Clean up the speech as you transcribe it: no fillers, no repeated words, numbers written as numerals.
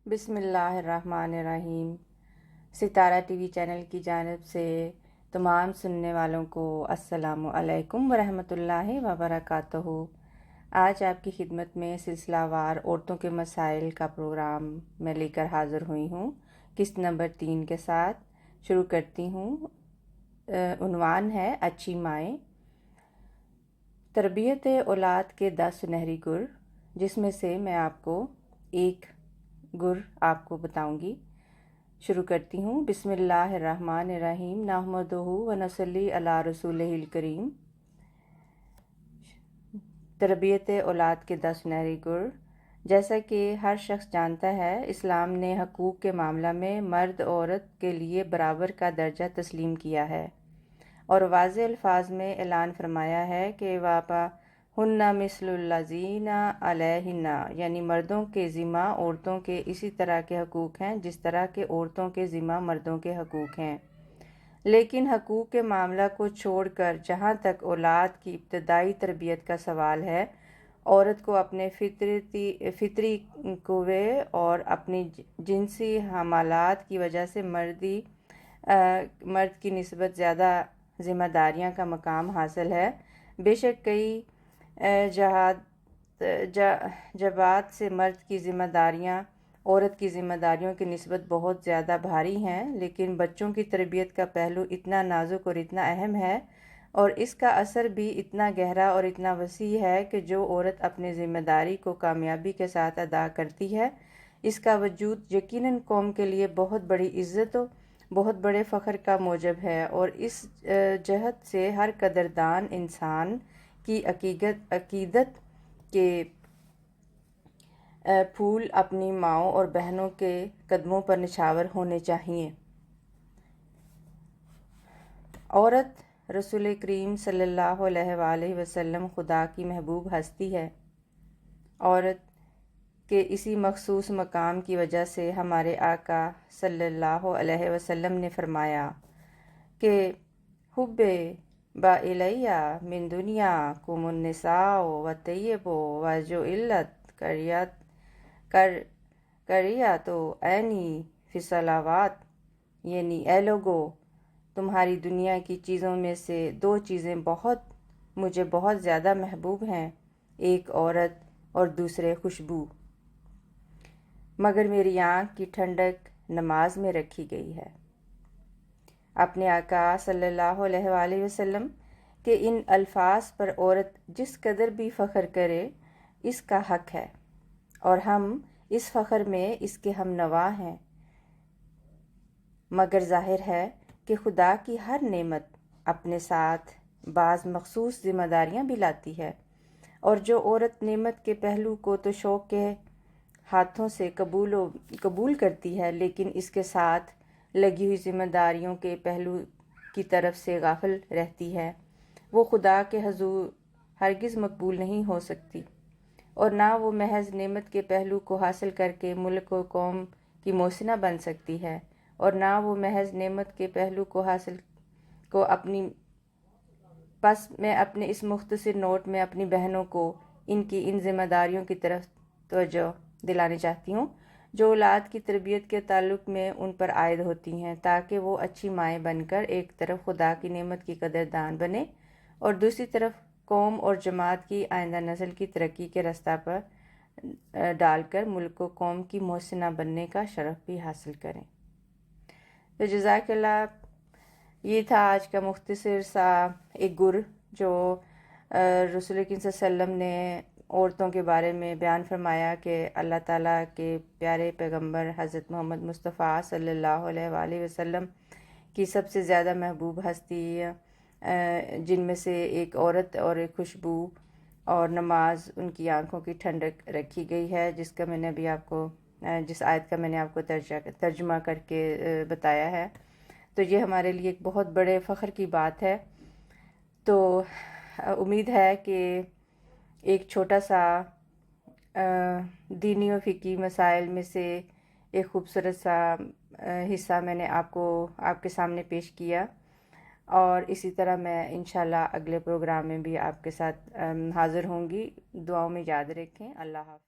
بسم اللہ الرحمن الرحیم۔ ستارہ ٹی وی چینل کی جانب سے تمام سننے والوں کو السلام علیکم ورحمۃ اللہ وبرکاتہ۔ آج آپ کی خدمت میں سلسلہ وار عورتوں کے مسائل کا پروگرام میں لے کر حاضر ہوئی ہوں، قسط نمبر 3 کے ساتھ شروع کرتی ہوں۔ عنوان ہے اچھی مائیں، تربیت اولاد کے 10 سنہری گر، جس میں سے میں آپ کو ایک گر آپ کو بتاؤں گی۔ شروع کرتی ہوں۔ بسم اللہ الرحمن الرحیم، نحمدہ و نصلی علی رسولہ الکریم۔ تربیت اولاد کے 10 سنہری گر۔ جیسا کہ ہر شخص جانتا ہے، اسلام نے حقوق کے معاملہ میں مرد عورت کے لیے برابر کا درجہ تسلیم کیا ہے اور واضح الفاظ میں اعلان فرمایا ہے کہ وَبَہُنَّ مِثْلُ الَّذِينَ عَلَيْهِنَّ، یعنی مردوں کے ذمہ عورتوں کے اسی طرح کے حقوق ہیں جس طرح کے عورتوں کے ذمہ مردوں کے حقوق ہیں۔ لیکن حقوق کے معاملہ کو چھوڑ کر جہاں تک اولاد کی ابتدائی تربیت کا سوال ہے، عورت کو اپنے فطری قوے اور اپنی جنسی حمالات کی وجہ سے مرد کی نسبت زیادہ ذمہ داریاں کا مقام حاصل ہے۔ بے شک کئی جہات سے مرد کی ذمہ داریاں عورت کی ذمہ داریوں کی نسبت بہت زیادہ بھاری ہیں، لیکن بچوں کی تربیت کا پہلو اتنا نازک اور اتنا اہم ہے اور اس کا اثر بھی اتنا گہرا اور اتنا وسیع ہے کہ جو عورت اپنی ذمہ داری کو کامیابی کے ساتھ ادا کرتی ہے، اس کا وجود یقیناً قوم کے لیے بہت بڑی عزت و بہت بڑے فخر کا موجب ہے، اور اس جہت سے ہر قدردان انسان کی عقیدت کے پھول اپنی ماؤں اور بہنوں کے قدموں پر نچھاور ہونے چاہیے۔ عورت رسول کریم صلی اللہ علیہ وآلہ وسلم خدا کی محبوب ہستی ہے۔ عورت کے اسی مخصوص مقام کی وجہ سے ہمارے آقا صلی اللہ علیہ وسلم نے فرمایا کہ حب با الیہ من دنیاکم النساء والطیب وجعلت قرۃ عینی فی الصلوات، یعنی اے لوگو، تمہاری دنیا کی چیزوں میں سے 2 چیزیں مجھے بہت زیادہ محبوب ہیں، ایک عورت اور دوسرے خوشبو، مگر میری آنکھ کی ٹھنڈک نماز میں رکھی گئی ہے۔ اپنے آقا صلی اللہ علیہ وآلہ وسلم کے ان الفاظ پر عورت جس قدر بھی فخر کرے، اس کا حق ہے، اور ہم اس فخر میں اس کے ہم نوا ہیں۔ مگر ظاہر ہے کہ خدا کی ہر نعمت اپنے ساتھ بعض مخصوص ذمہ داریاں بھی لاتی ہے، اور جو عورت نعمت کے پہلو کو تو شوق کے ہاتھوں سے قبول کرتی ہے، لیکن اس کے ساتھ لگی ہوئی ذمہ داریوں کے پہلو کی طرف سے غافل رہتی ہے، وہ خدا کے حضور ہرگز مقبول نہیں ہو سکتی، اور نہ وہ محض نعمت کے پہلو کو حاصل کر کے ملک و قوم کی محسنہ بن سکتی ہے، اور نہ وہ محض نعمت کے پہلو کو اپنی پس میں اپنے اس مختصر نوٹ میں اپنی بہنوں کو ان ذمہ داریوں کی طرف توجہ دلانے چاہتی ہوں جو اولاد کی تربیت کے تعلق میں ان پر عائد ہوتی ہیں، تاکہ وہ اچھی مائیں بن کر ایک طرف خدا کی نعمت کی قدردان بنے اور دوسری طرف قوم اور جماعت کی آئندہ نسل کی ترقی کے رستہ پر ڈال کر ملک و قوم کی محسنہ بننے کا شرف بھی حاصل کریں۔ تو جزاک اللہ، یہ تھا آج کا مختصر سا ایک گر جو رسول اکرم صلی اللہ علیہ وسلم نے عورتوں کے بارے میں بیان فرمایا کہ اللہ تعالیٰ کے پیارے پیغمبر حضرت محمد مصطفیٰ صلی اللہ علیہ وآلہ وسلم کی سب سے زیادہ محبوب ہستی جن میں سے ایک عورت اور ایک خوشبو اور نماز ان کی آنکھوں کی ٹھنڈک رکھی گئی ہے، جس آیت کا میں نے آپ کو ترجمہ کر کے بتایا ہے۔ تو یہ ہمارے لیے ایک بہت بڑے فخر کی بات ہے۔ تو امید ہے کہ ایک چھوٹا سا دینی و فقہی مسائل میں سے ایک خوبصورت سا حصہ میں نے آپ کے سامنے پیش کیا، اور اسی طرح میں انشاءاللہ اگلے پروگرام میں بھی آپ کے ساتھ حاضر ہوں گی۔ دعاؤں میں یاد رکھیں۔ اللہ حافظ۔